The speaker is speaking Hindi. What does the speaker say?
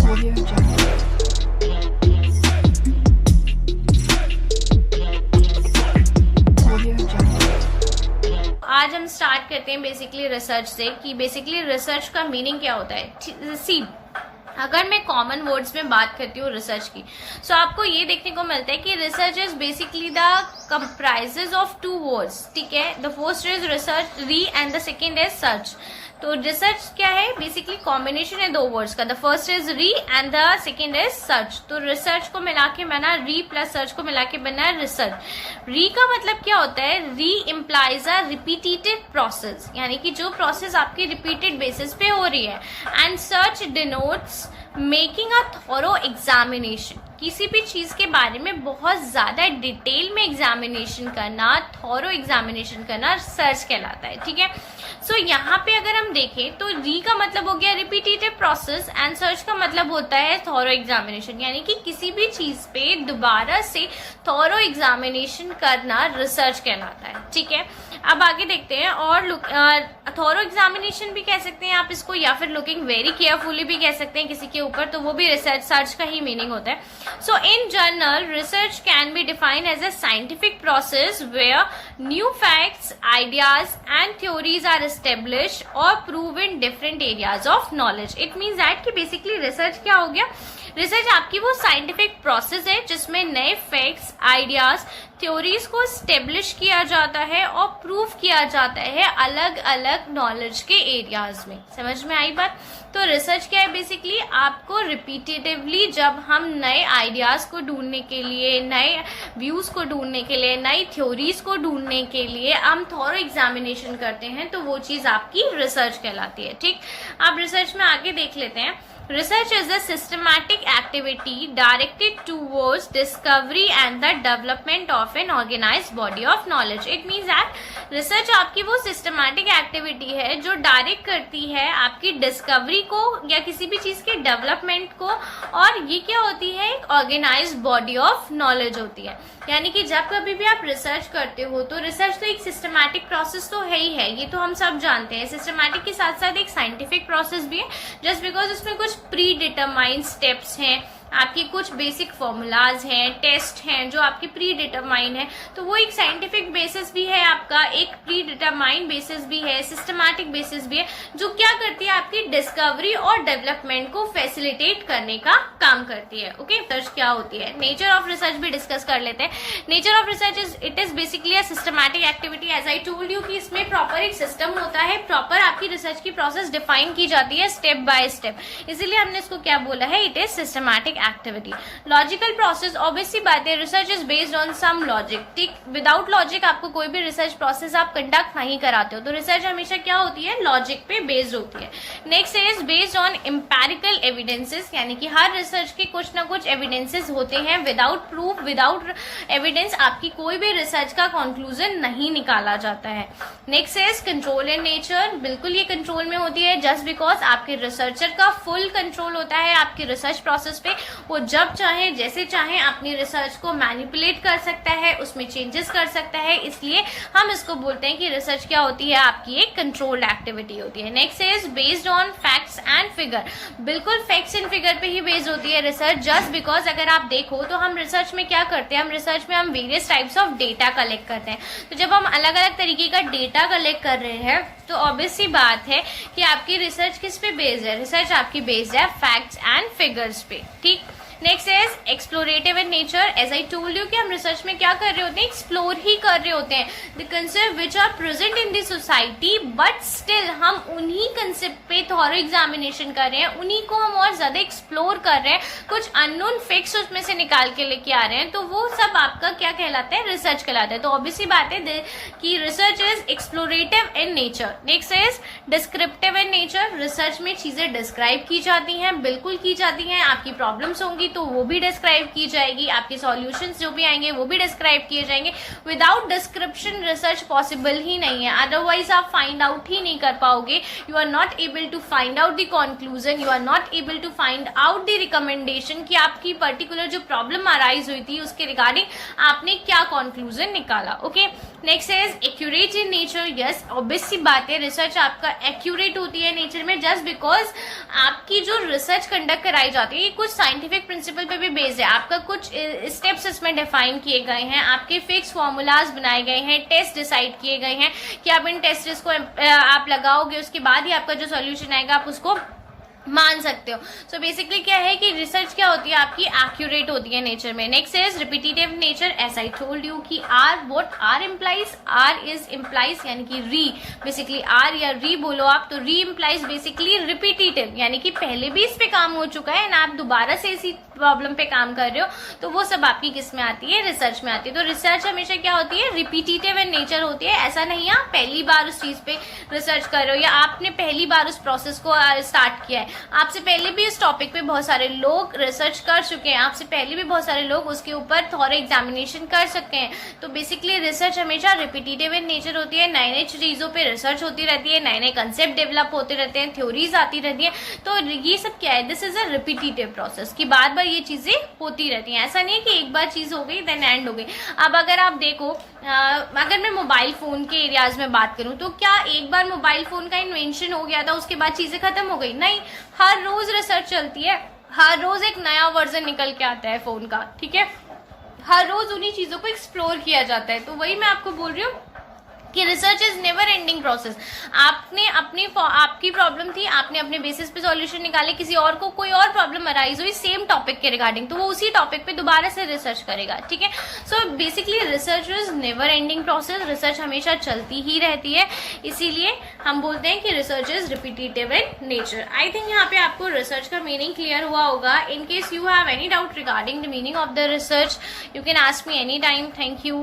Audio Jungle. Audio Jungle. आज हम स्टार्ट करते हैं बेसिकली रिसर्च से कि बेसिकली रिसर्च का मीनिंग क्या होता है। सी अगर मैं कॉमन वर्ड्स में बात करती हूँ रिसर्च की, सो आपको ये देखने को मिलता है कि research is basically the comprises of two words, ठीक है। The first is research re and the second is search. तो रिसर्च क्या है, बेसिकली कॉम्बिनेशन है दो वर्ड्स का। The first is re and the second is search. तो रिसर्च को मिला के बना री प्लस सर्च को मिला के बना रिसर्च। री का मतलब क्या होता है, री इम्प्लाइज अ रिपीटेटिव प्रोसेस, यानी कि जो प्रोसेस आपकी रिपीटेड बेसिस पे हो रही है। And search denotes making a thorough examination, किसी भी चीज के बारे में बहुत ज्यादा डिटेल में एग्जामिनेशन करना, थॉरो एग्जामिनेशन करना सर्च कहलाता है, ठीक है। सो यहाँ पे अगर हम देखें तो री का मतलब हो गया रिपीटेटिव प्रोसेस एंड सर्च का मतलब होता है थॉरो एग्जामिनेशन, यानी कि किसी भी चीज पे दोबारा से थॉरो एग्जामिनेशन करना रिसर्च कहलाता है, ठीक है। अब आगे देखते हैं, और थॉरो एग्जामिनेशन भी कह सकते हैं आप इसको, या फिर लुकिंग वेरी केयरफुली भी कह सकते हैं किसी के ऊपर, तो वो भी रिसर्च सर्च का ही मीनिंग होता है। So in general, research can be defined as a scientific process where new facts, ideas and theories are established or proved in different areas of knowledge. It means that कि basically research क्या हो गया, रिसर्च आपकी वो साइंटिफिक प्रोसेस है जिसमें नए फैक्ट्स, आइडियाज, थ्योरीज को स्टेब्लिश किया जाता है और प्रूव किया जाता है अलग अलग नॉलेज के एरियाज में। समझ में आई बात। तो रिसर्च क्या है, बेसिकली आपको रिपीटेटिवली जब हम नए आइडियाज को ढूंढने के लिए, नए व्यूज को ढूंढने के लिए, नई थ्योरीज को ढूंढने के लिए हम थॉरो एग्जामिनेशन करते हैं, तो वो चीज आपकी रिसर्च कहलाती है, ठीक। अब रिसर्च में आगे देख लेते हैं। Research is a systematic activity directed towards discovery and the development of an organized body of knowledge. It means that research आपकी वो systematic activity है जो डायरेक्ट करती है आपकी डिस्कवरी को या किसी भी चीज के डेवलपमेंट को, और ये क्या होती है, एक ऑर्गेनाइज्ड बॉडी ऑफ नॉलेज होती है। यानी कि जब कभी भी आप रिसर्च करते हो तो रिसर्च तो एक सिस्टमैटिक प्रोसेस तो है ही है, ये तो हम सब जानते हैं। सिस्टमैटिक के साथ साथ एक साइंटिफिक प्रोसेस भी है, जस्ट बिकॉज उसमें कुछ प्री डिटरमाइंड स्टेप्स हैं, आपके कुछ बेसिक फॉर्मूलाज हैं, टेस्ट हैं जो आपके प्री डिटरमाइन है, तो वो एक साइंटिफिक बेसिस भी है आपका, एक प्री डिटरमाइंड बेसिस भी है, सिस्टमैटिक बेसिस भी है, जो क्या करती है आपकी डिस्कवरी और डेवलपमेंट को फैसिलिटेट करने का काम करती है। ओके, रिसर्च क्या होती है, नेचर ऑफ रिसर्च भी डिस्कस कर लेते हैं। Nature of research it is basically a systematic activity. As I told you कि इसमें प्रॉपर एक सिस्टम होता है, प्रॉपर आपकी रिसर्च की प्रोसेस डिफाइन की जाती है स्टेप बाय स्टेप, इसीलिए हमने इसको क्या बोला है, it is systematic activity. Logical process, obviously बात है, research is based on some logic, ठीक। विदाउट लॉजिक आपको कोई भी रिसर्च प्रोसेस आप कंडक्ट नहीं कराते हो, तो रिसर्च हमेशा क्या होती है, लॉजिक पे बेस्ड होती है। Next is based on empirical evidences, यानी कि हर रिसर्च के कुछ ना कुछ एविडेंसेस होते हैं। विदाउट प्रूफ, विदाउट एविडेंस आपकी कोई भी रिसर्च का कंक्लूजन नहीं निकाला जाता है। Next is control in nature, बिल्कुल ये कंट्रोल में होती है, जस्ट बिकॉज आपके रिसर्चर का फुल कंट्रोल होता है आपके रिसर्च प्रोसेस पे। वो जब चाहे जैसे चाहे अपनी रिसर्च को मैनिपुलेट कर सकता है, उसमें चेंजेस कर सकता है, इसलिए हम इसको बोलते हैं कि रिसर्च क्या होती है, आपकी एक कंट्रोल्ड एक्टिविटी होती है। Next is based on facts and figure, बिल्कुल फैक्ट्स एंड फिगर पे ही बेस्ड होती है रिसर्च, जस्ट बिकॉज अगर आप देखो तो हम रिसर्च में क्या करते हैं, हम रिसर्च में हम various types of data collect करते हैं। तो जब हम अलग अलग तरीके का डेटा कलेक्ट कर रहे हैं तो ऑब्वियस सी बात है कि आपकी रिसर्च किस पे बेस्ड है, रिसर्च आपकी बेस्ड है फैक्ट्स एंड फिगर्स पे, ठीक। Next is explorative in nature. As I told you कि हम रिसर्च में क्या कर रहे होते हैं, एक्सप्लोर ही कर रहे होते हैं the concept which are present in the society, but still हम उन्हीं कंसेप्ट पे थॉरो एग्जामिनेशन कर रहे हैं, उन्हीं को हम और ज्यादा एक्सप्लोर कर रहे हैं, कुछ अननोन फैक्ट्स उसमें से निकाल के लेके आ रहे हैं, तो वो सब आपका क्या कहलाता है, रिसर्च कहलाता है। तो ऑब्वियसली बात है कि research is explorative in nature. Next is descriptive in nature, research में चीजें डिस्क्राइब की जाती हैं, बिल्कुल की जाती हैं, आपकी प्रॉब्लम्स होंगी तो वो भी डिस्क्राइब की जाएगी, आपके सॉल्यूशंस जो भी आएंगे वो भी डिस्क्राइब किए जाएंगे। विदाउट डिस्क्रिप्शन रिसर्च पॉसिबल ही नहीं है, अदरवाइज आप फाइंड आउट ही नहीं कर पाओगे। You are not able to find out the conclusion, you are not able to find out the recommendation कि आपकी पर्टिकुलर जो प्रॉब्लम अराइज हुई थी उसके रिगार्डिंग आपने क्या कंक्लूजन निकाला। Okay, next is accurate in nature. Yes, obvious सी बात है, रिसर्च आपका एक्यूरेट होती है नेचर में जस्ट बिकॉज आपकी जो रिसर्च कंडक्ट कराई जाती है ये कुछ साइंटिफिक प्रिंसिपल पे भी बेस्ड है। आपका कुछ स्टेप्स इसमें डिफाइन किए गए हैं, आपके फिक्स फॉर्मूलाज बनाए गए हैं, टेस्ट डिसाइड किए गए हैं कि आप इन टेस्ट को आप लगाओगे, उसके बाद ही आपका जो सॉल्यूशन आएगा आप उसको मान सकते हो। सो बेसिकली क्या है कि रिसर्च क्या होती है आपकी एक्यूरेट होती है नेचर में। Next is repetitive nature. As I told you कि R what R implies, R is implies यानी कि री, बेसिकली आर या री बोलो आप, तो री इम्प्लाइज बेसिकली रिपीटेटिव यानी कि पहले भी इस पे काम हो चुका है एंड आप दोबारा से इसी प्रॉब्लम पे काम कर रहे हो, तो वो सब आपकी किस में आती है, रिसर्च में आती है। तो रिसर्च हमेशा क्या होती है, रिपीटेटिव इन नेचर होती है। ऐसा नहीं आप पहली बार उस चीज पे रिसर्च कर रहे हो या आपने पहली बार उस प्रोसेस को स्टार्ट किया है, आपसे पहले भी इस टॉपिक पे बहुत सारे लोग रिसर्च कर चुके हैं, आपसे पहले भी बहुत सारे लोग उसके ऊपर थोड़ा एग्जामिनेशन कर सकते हैं। तो बेसिकली रिसर्च हमेशा रिपीटेटिव इन नेचर होती है, नए नए चीजों पे रिसर्च होती रहती है, नए नए कंसेप्ट डेवलप होते रहते हैं, थ्योरीज आती रहती है। तो ये सब क्या है, this is a repetitive process की बार बार ये चीजें होती रहती हैं। ऐसा नहीं है कि एक बार चीज हो गई देन एंड हो गई। अब अगर आप देखो अगर मैं मोबाइल फोन के एरियाज में बात करूं तो क्या एक बार मोबाइल फोन का इन्वेंशन हो गया था उसके बाद चीजें खत्म हो गई? नहीं, हर रोज रिसर्च चलती है, हर रोज एक नया वर्जन निकल के आता है फोन का, ठीक है, हर रोज उन्हीं चीजों को एक्सप्लोर किया जाता है। तो वही मैं आपको बोल रही हूँ कि research is never ending process. आपकी प्रॉब्लम थी, आपने अपने बेसिस पे सॉल्यूशन निकाले, किसी और को कोई और प्रॉब्लम अराइज हुई सेम टॉपिक के रिगार्डिंग, तो वो उसी टॉपिक पे दोबारा से रिसर्च करेगा, ठीक है। So basically research is never ending process, research हमेशा चलती ही रहती है, इसीलिए हम बोलते हैं कि research is repetitive in nature. I think यहाँ पे आपको रिसर्च का मीनिंग क्लियर हुआ होगा। In case you have any doubt regarding the meaning of the research you can ask me any time. Thank you.